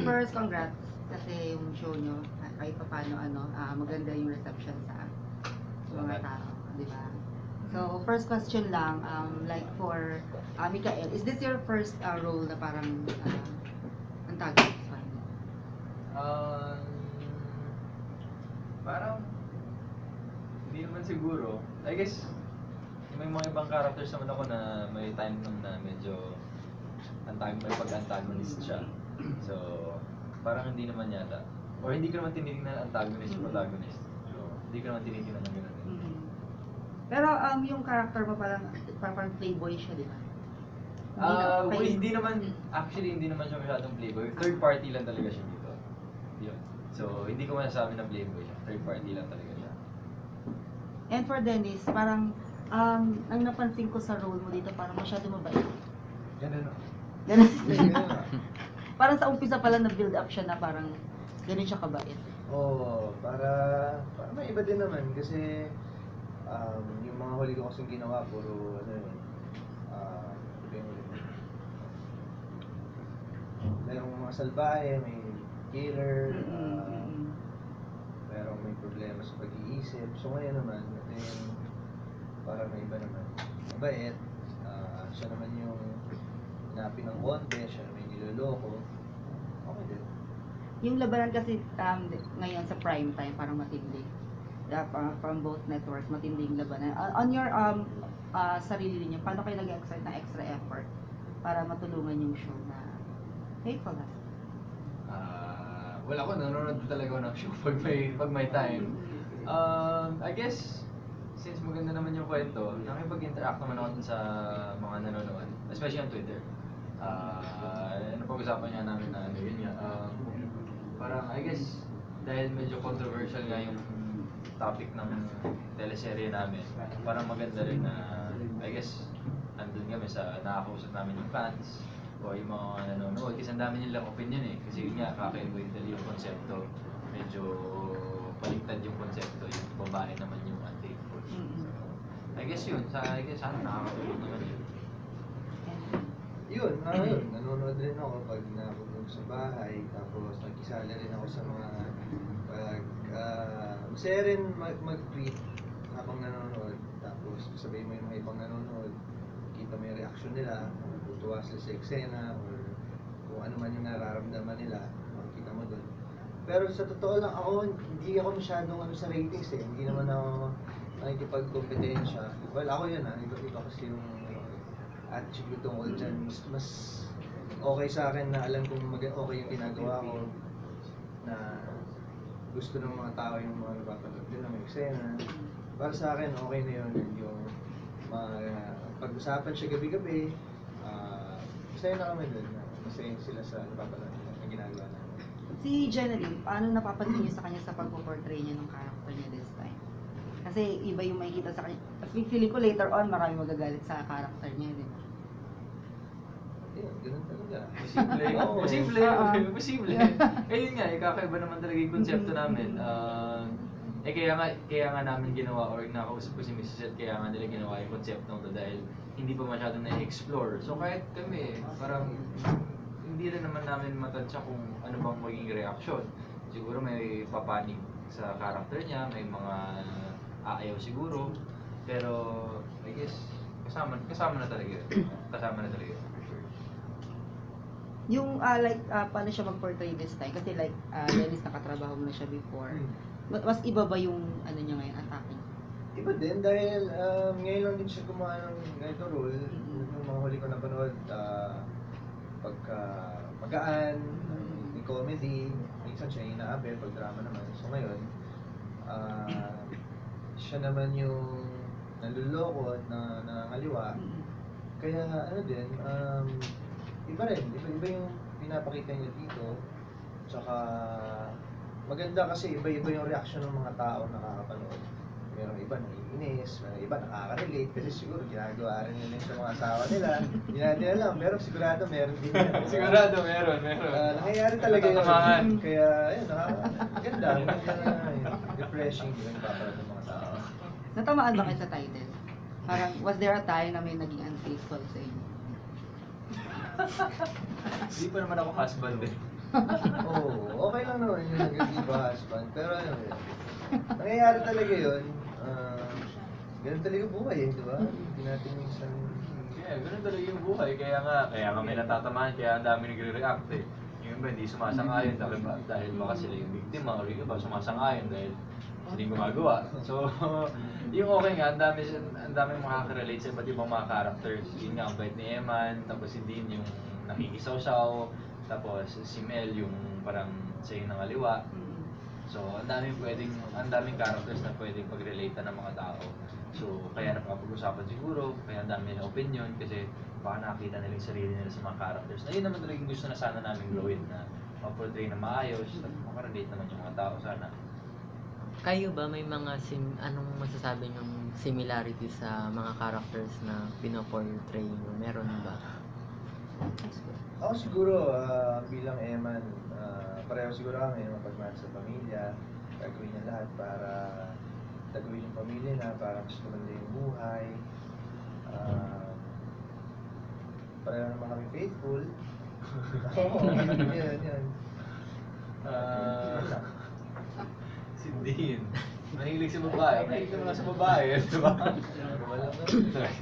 First, congrats. Kasi yung show nyo, kahit pa paano, maganda yung reception sa mga tao, di ba? So, first question lang, like for Mikael, is this your first role na parang antagonist? Parang, hindi naman siguro. I guess, may mga ibang characters naman ako na may time nung na medyo may pag-antagonist siya. So, parang hindi naman yata. Or hindi ko naman tinitingnan antagonist o protagonist. So, hindi ko naman tinitingnan ng gano'n. Pero yung character mo parang playboy siya, di ba? Hindi naman, actually hindi naman siya masyadong playboy. Third party lang talaga siya dito. Yun. So, hindi ko masasabi na playboy siya. Third party lang talaga siya. And for Dennis, parang ang napansin ko sa role mo dito, parang masyado mabait. Ganun o. Ganun. Parang sa umpisa pala na-build up siya na parang ganun siya kabait. Oo, para may iba din naman kasi yung mga huli ko kasing ginawa, puro merong mga salbahe, may killer, merong may problema sa pag-iisip. So ngayon naman, parang may iba naman. Mabait, siya naman yung hinapi ng konti, siya naman yung niloloko. Okay din. Yung labanan kasi ngayon sa prime time, parang matindi. From both networks, matindi yung labanan. On your sarili niyo, paano kayo nag-exert ng extra effort para matulungan yung show na Hateful Eight? Wala ko, nanonood talaga ako ng show pag may time. I guess, since maganda naman yung kwento, nakipag-interact naman ako dun sa mga nanonood, especially on Twitter. Napag-usapan nga namin na yun nga. Parang, I guess, dahil medyo controversial nga yung topic ng teleserye namin, parang maganda rin na, I guess, andun kami sa nakakausap namin yung fans o yung mga nanonood. Kasi ang dami nilang opinion eh. Kasi yun nga, kakaiba yung konsepto. Medyo paligtad yung konsepto, yung babae naman yung unfaithful. So, I guess yun, sana nakakatulong naman yun. Yun, nanonood rin ako pag napunta sa bahay, tapos nagkisali rin ako sa mga masaya rin mag-tweet habang nanonood, tapos sabihin mo yung mga ibang nanonood, kita mo yung reaction nila, kung natutuwa sila sa eksena, or kung ano man yung nararamdaman nila, makikita mo doon. Pero sa totoo lang, hindi ako masyadong sa ratings eh, hindi naman ako nakikipag-kompetensya. Well, ako yun iba kasi yung attitude ko tungkol dyan. Mas okay sa akin na alam kong okay yung ginagawa ko, na gusto ng mga tao yung mga napapanood din ng eksena. Para sa akin, okay na yun. Yung pag-usapan siya gabi-gabi, masaya na kami dun. Masaya sila sa napapanood ng ginagawa namin. Si Jeneline, paano napapansin niyo sa kanya sa pag-portray niya ng character niya this time? Kasi iba yung makikita sa kanya. Feeling ko later on, marami magagalit sa character niya, di ba? Ganun talaga. Posible. Yun nga, kakaiba naman talaga yung konsepto namin. Kaya nga namin ginawa, or nakausap ko si Mrs. Seth, kaya nga nila ginawa yung konsepto nito dahil hindi pa masyadong na-explore. So kahit kami, parang hindi rin naman namin matansya kung ano bang magiging reaksyon. Siguro may papanig sa character niya, may mga aayaw siguro. Pero I guess, kasama na talaga yun. Kasama na talaga yun. Yung paano siya mag-portray this time? Kasi Dennis, nakatrabaho mo na siya before. Mas iba ba yung niya ngayon, atake? Iba din dahil ngayon lang din siya gumawa ng ganito role. Yung mga huli ko napanood, pagka magaan, may comedy, minsan siya yung inaabel, pag drama naman. So ngayon, siya naman yung naluloko at nangangaliwa. Kaya iba rin, iba yung pinapakita niya dito. Tsaka maganda kasi iba-iba yung reaction ng mga tao na nakakapanood. Merong iba naiinis, merong iba nakaka-relate kasi siguro ginagawa rin nila sa mga asawa nila. Hindi natin alam, pero sigurado meron din yan. Sigurado meron. Nangyayari talaga yun. Kaya yun, maganda refreshing yung napapanood ng mga tao. Natamaan ba kayo sa title? Parang, was there a time na may naging unfaithful sa inyo? Hindi pa naman ako husband eh. Oo, okay lang naman yung nag-iba husband. Pero ano yun, nangyayari talaga yun. Ganun talaga buhay di ba? Hindi natin minsan... Yeah, ganun talaga yung buhay. Kaya nga may natatamaan, kaya ang dami nagre-react eh. Yung iba hindi sumasang-ayon dahil baka sila yung biktima, o yung iba sumasang-ayon dahil sila yung gumagawa. So, yung okay nga, ang dami makaka-relate sa iba't ibang mga characters. Yun nga, ang bait ni Eman, tapos si Dean yung nakikisaw-saw, tapos si Mel yung parang sa'yo ng aliwa. So, ang daming characters na pwedeng pag-relate ng mga tao. So, kaya napapag-usapan siguro, kaya ang dami ng opinion kasi baka nakakita nila yung sarili nila sa mga characters. Na yun naman talaga yung gusto na sana namin gawin na ma-portray na maayos at makarelate naman yung mga tao sana. Kayo ba may mga anong masasabi niyong similarity sa mga characters na pinoportray niyo? Meron ba? Ako siguro, bilang Eman, pareho siguro kami mapagmahal sa pamilya, gagawin niya lahat para gagawin yung pamilya na para mas tumanda yung buhay. Pareho naman kami faithful. Oo, yun. Si Dean. Mahilig sa babae. Mahilig naman sa babae. Diba?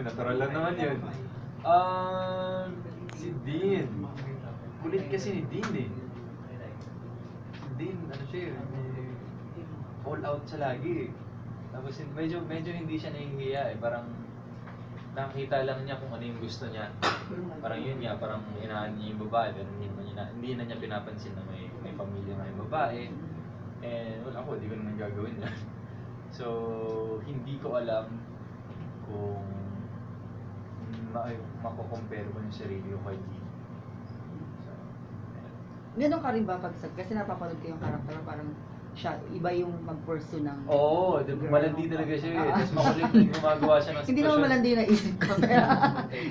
Natural lang naman yun. Si Dean. Kulit kasi ni Dean eh. Si Dean, ano siya all out siya lagi eh. Tapos medyo hindi siya nahihiya eh. Parang nakita lang niya kung ano yung gusto niya. Parang yun nga, parang inahan niya yung babae. Pero hindi na niya pinapansin na may pamilya na yung babae. And well, ako, hindi ko naman gagawin yan. So, hindi ko alam kung mako-compare ko yung sarili ko kay Dean. So, Ganun ka rin ba kasi napapanood ko yung character parang siya, iba yung mag-pursue ng... Oo, malandi talaga siya eh. Tapos makulit na gumagawa siya ng sitwasyon. Hindi naman malandi na isip ko, pero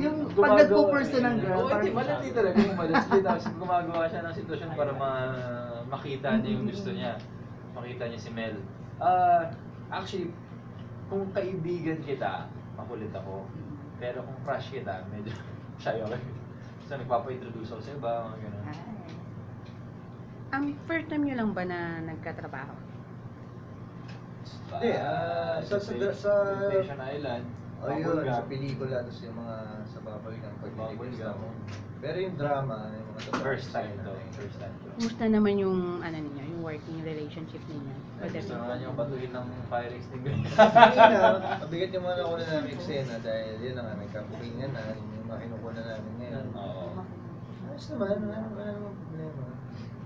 yung pag nagpo-pursue ng girl, Oo, hindi, malandi talaga yung malandi. Tapos gumagawa siya ng sitwasyon para makita niya yung gusto niya. Makita niya si Mel. Actually, kung kaibigan kita, makulit ako. Pero kung crush kita, medyo shy ako. So, nagpapa-introduce ako sa iba, mga ganun. First time nyo lang ba na nagkatrabaho? Hindi, sa Temptation Island, yun, sa pelikula, tapos yung mga sa Bubble Gang, pag-deliver mo. Pero yung drama, yung mga First time to. Kumusta naman yung, ninyo, yung working relationship ninyo? Gusto naman yung batuhin ng fire extinguisher. Kanina, mabigat yung mga nakuha namin eksena dahil yun na nga, nagkabukingan na, yung mga kinukuha na namin ngayon. Oo. Ayos naman, wala namang problema.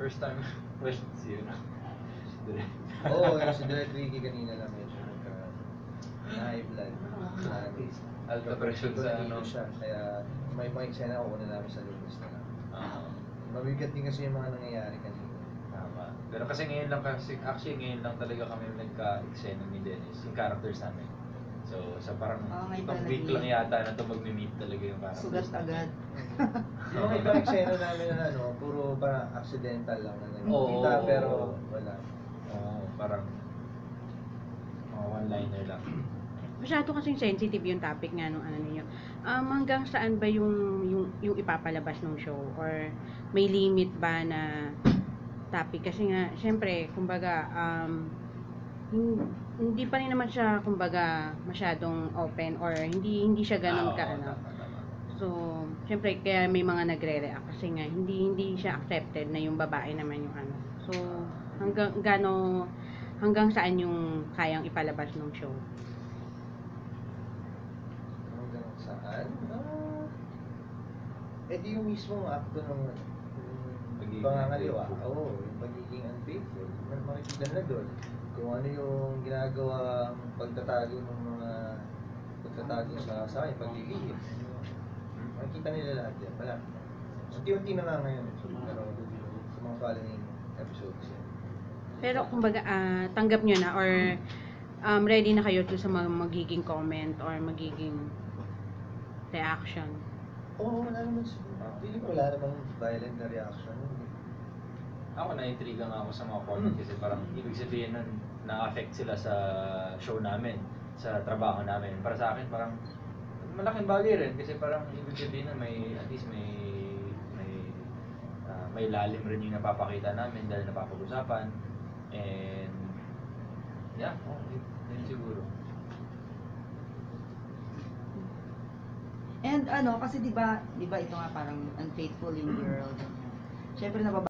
First time, first yun. Oo, yung si Direct Ricky kanina lang medyo high blood. Alta pressure sa ano. Siya, kaya may mga eksena ako na namin sa lunes na lang. Mabigat din kasi yung mga nangyayari kanina. Tama. Pero kasi ngayon lang talaga kami nagka-eksena ni Dennis, yung characters namin. So, sa parang itong week lang yata na ito mag-meet talaga yung characters. Sugat agad. Yung mga ibang eksena namin na puro parang accidental lang na nagkita, pero wala. Oo, parang mga one-liner lang. Masyado kasing sensitive yung topic nga nung ninyo. Hanggang saan ba yung ipapalabas ng show? Or may limit ba na topic? Kasi nga, syempre, kumbaga, hindi pa rin naman siya, kumbaga, masyadong open or hindi siya ganun ka, So, syempre, kaya may mga nagre-react kasi nga, hindi siya accepted na yung babae naman yung ano. So, hanggang saan yung kayang ipalabas ng show? Hanggang saan? Di yung mismong acto ng pangangaliwa. Oo, yung pagiging unfaithful. Makikita na doon kung ano yung ginagawa pagtatago sa akin, paglilihim. Makikita nila lahat yan. Wala. Unti-unti na nga ngayon. Pero sa mga following episodes yan. Pero kumbaga, tanggap nyo na or ready na kayo to sa mga magiging comment or magiging reaction? Oo, wala naman. Feeling ko wala namang violent na reaction. Ako na-intriga nga ako sa mga comment kasi parang ibig sabihin nun na-affect sila sa show namin, sa trabaho namin. Para sa akin parang malaking bagay rin kasi parang ibig sabihin nun at least may napakailalim rin yung napapakita namin dahil napapag-usapan. And, yeah, yun siguro. And ano, kasi di ba ito nga parang unfaithful yung girl. Siyempre